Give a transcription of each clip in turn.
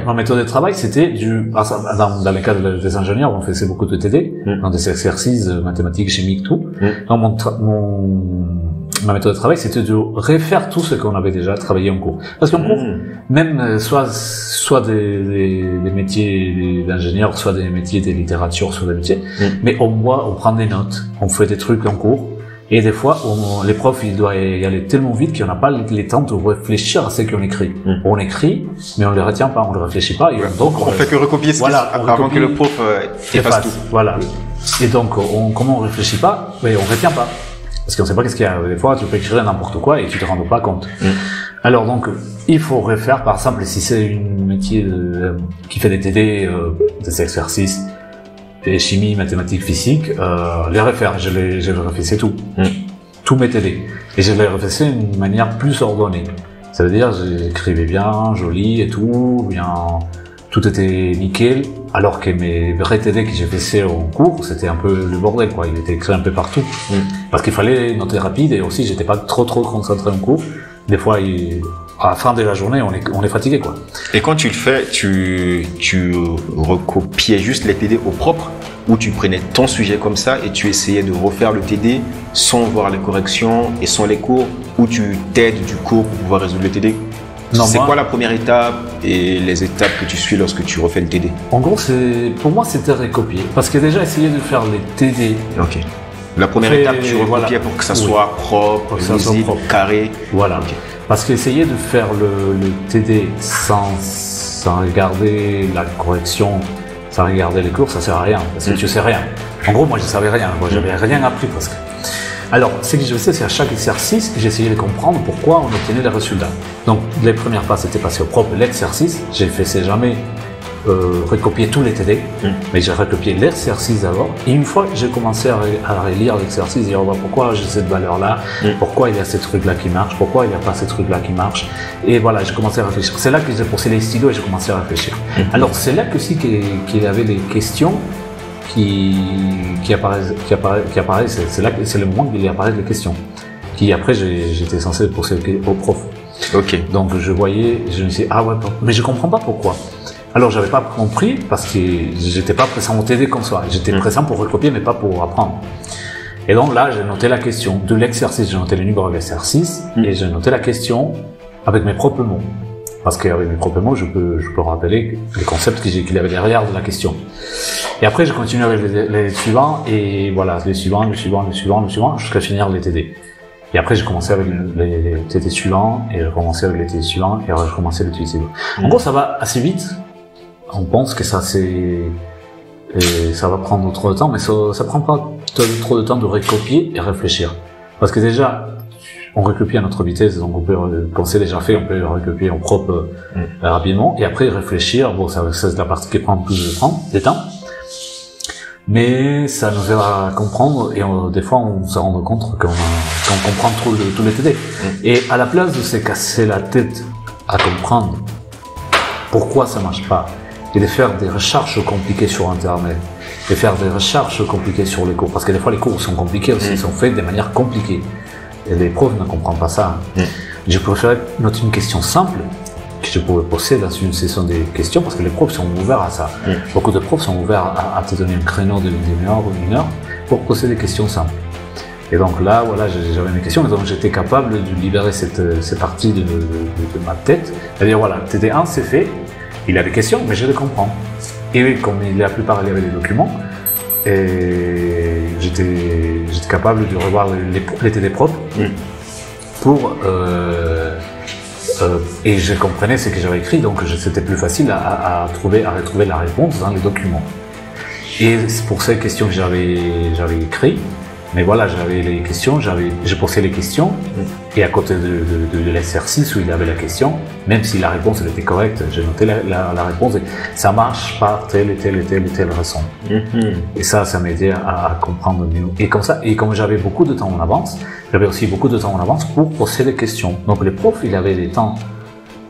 ma méthode de travail, c'était dans les cas des ingénieurs, on faisait beaucoup de TD, dans des exercices mathématiques, chimiques, tout. Donc ma méthode de travail, c'était de refaire tout ce qu'on avait déjà travaillé en cours. Parce qu'en cours, même soit des métiers d'ingénieur, soit des métiers de littérature, soit des métiers, mais on prend des notes, on fait des trucs en cours. Et des fois, les profs, ils doivent y aller tellement vite qu'on n'a pas les temps de réfléchir à ce qu'on écrit. On écrit, mais on ne le retient pas, on ne le réfléchit pas. Et donc, on fait que recopier avant que le prof efface tout. Voilà. Et donc, comme on réfléchit pas, mais on retient pas. Parce qu'on sait pas qu'est-ce qu'il y a. Des fois, tu peux écrire n'importe quoi et tu te rends pas compte. Alors donc, il faut refaire, par exemple, si c'est une métier qui fait des TD, des exercices, et chimie, mathématiques, physique, les refaire, je les refaisais tout. Tous mes TD. Et je les refaisais d'une manière plus ordonnée. Ça veut dire, j'écrivais bien, joli et tout, bien, tout était nickel, alors que mes vrais TD que j'ai fait en cours, c'était un peu le bordel, quoi. Il était écrit un peu partout. Parce qu'il fallait noter rapide et aussi, j'étais pas trop concentré en cours. Des fois, à la fin de la journée, on est fatigué, quoi. Et quand tu le fais, tu recopiais juste les TD au propre, ou tu prenais ton sujet comme ça et tu essayais de refaire le TD sans voir les corrections et sans les cours, ou tu t'aides du cours pour pouvoir résoudre le TD? C'est quoi la première étape et les étapes que tu suis lorsque tu refais le TD? En gros, pour moi, c'était recopier. Parce que déjà, essayer de faire les TD. Ok. La première étape, tu recopiais pour que ça soit propre, lisible, carré. Voilà. Okay. Parce qu'essayer de faire le TD sans regarder la correction, sans regarder les cours, ça sert à rien. Parce que tu sais rien. En gros, moi, je savais rien. Moi, j'avais rien appris presque. Alors, ce que je sais, c'est à chaque exercice, j'essayais de comprendre pourquoi on obtenait les résultats. Donc, les premières phases étaient passées au propre l'exercice. J'ai fait jamais recopier tous les TD, mais j'ai recopié l'exercice d'abord. Et une fois que j'ai commencé à relire l'exercice, et pourquoi j'ai cette valeur-là, pourquoi il y a ces trucs-là qui marchent, pourquoi il n'y a pas ces trucs-là qui marchent. Et voilà, j'ai commencé à réfléchir. C'est là que j'ai posé les stylos et j'ai commencé à réfléchir. Alors, c'est là aussi qu'il y avait des questions qui apparaissent, c'est le moment qu'il y apparaît des questions. Qui après, j'étais censé poser au prof. Ok. Donc, je me disais, ah ouais, mais je comprends pas pourquoi. Alors, j'avais pas compris parce que j'étais pas présent au TD comme ça. J'étais présent pour recopier, mais pas pour apprendre. Et donc là, j'ai noté la question de l'exercice. J'ai noté le numéro de l'exercice et j'ai noté la question avec mes propres mots. Parce qu'avec mes propres mots, je peux rappeler les concepts qu'il y avait derrière de la question. Et après, j'ai continué avec les suivants et voilà, les suivants, jusqu'à finir les TD. Et après, j'ai commencé avec les TD suivants et j'ai commencé avec les TD suivants et j'ai commencé les TD suivants. En gros, ça va assez vite. On pense que ça va prendre trop de temps, mais ça prend pas trop de temps de recopier et réfléchir. Parce que déjà, on recopie à notre vitesse, donc on peut, quand c'est déjà fait, on peut recopier en propre rapidement, et après réfléchir. Bon, c'est la partie qui prend plus de temps, mais ça nous aide à comprendre, et des fois on se rend compte qu'on comprend trop tous les TD. Et à la place de se casser la tête à comprendre pourquoi ça marche pas, et de faire des recherches compliquées sur Internet, de faire des recherches compliquées sur les cours, parce que des fois les cours sont compliqués aussi, ils sont faits de manière compliquée. Et les profs ne comprennent pas ça. Je préférais noter une question simple que je pouvais poser dans une session de questions, parce que les profs sont ouverts à ça. Beaucoup de profs sont ouverts à te donner un créneau de une heure pour poser des questions simples. Et donc là, voilà, j'avais mes questions, et donc j'étais capable de libérer cette partie de ma tête. C'est-à-dire, voilà, TD1, c'est fait, il a des questions, mais je les comprends. Et comme la plupart, il y avait des documents, et j'étais capable de revoir les TD propres pour et je comprenais ce que j'avais écrit, donc c'était plus facile à retrouver la réponse dans les documents. Et c'est pour ces questions que j'avais écrit. Mais voilà, j'avais les questions, je posais les questions, et à côté de l'exercice où il y avait la question, même si la réponse elle était correcte, j'ai noté la réponse, et ça marche par telle raison. Et ça m'aidait à comprendre mieux. Et comme j'avais beaucoup de temps en avance, j'avais aussi beaucoup de temps en avance pour poser les questions. Donc les profs, ils avaient les temps,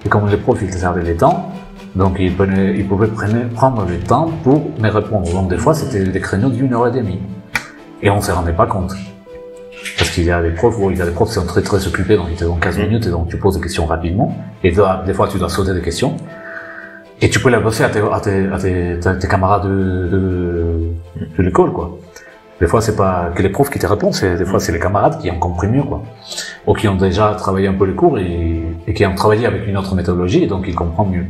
et comme les profs, ils avaient les temps, donc ils pouvaient prendre le temps pour me répondre. Donc des fois, c'était des créneaux d'1h30. Et on ne se rendait pas compte. Parce qu'il y a des profs qui sont très très occupés, donc ils te donnent 15 minutes, et donc tu poses des questions rapidement, et des fois tu dois sauter des questions. Et tu peux la bosser à tes camarades de l'école, quoi. Des fois, c'est pas que les profs qui te répondent, des fois, c'est les camarades qui ont compris mieux, quoi. Ou qui ont déjà travaillé un peu les cours et qui ont travaillé avec une autre méthodologie, et donc ils comprennent mieux.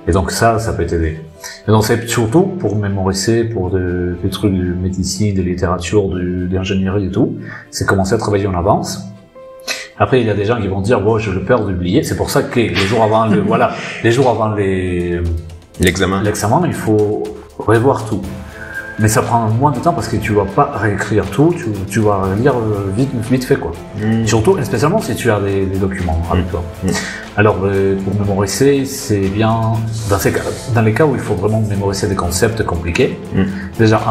Et donc ça peut t'aider. Et donc c'est surtout pour mémoriser, pour des trucs de médecine, de littérature, d'ingénierie et tout, c'est commencer à travailler en avance. Après, il y a des gens qui vont dire, bon, j'ai le peur d'oublier. C'est pour ça que les jours avant l'examen, il faut revoir tout. Mais ça prend moins de temps parce que tu vas pas réécrire tout, tu vas lire vite fait, quoi. Surtout, spécialement si tu as des documents avec toi. Alors, pour mémoriser, c'est bien, dans les cas où il faut vraiment mémoriser des concepts compliqués. Déjà,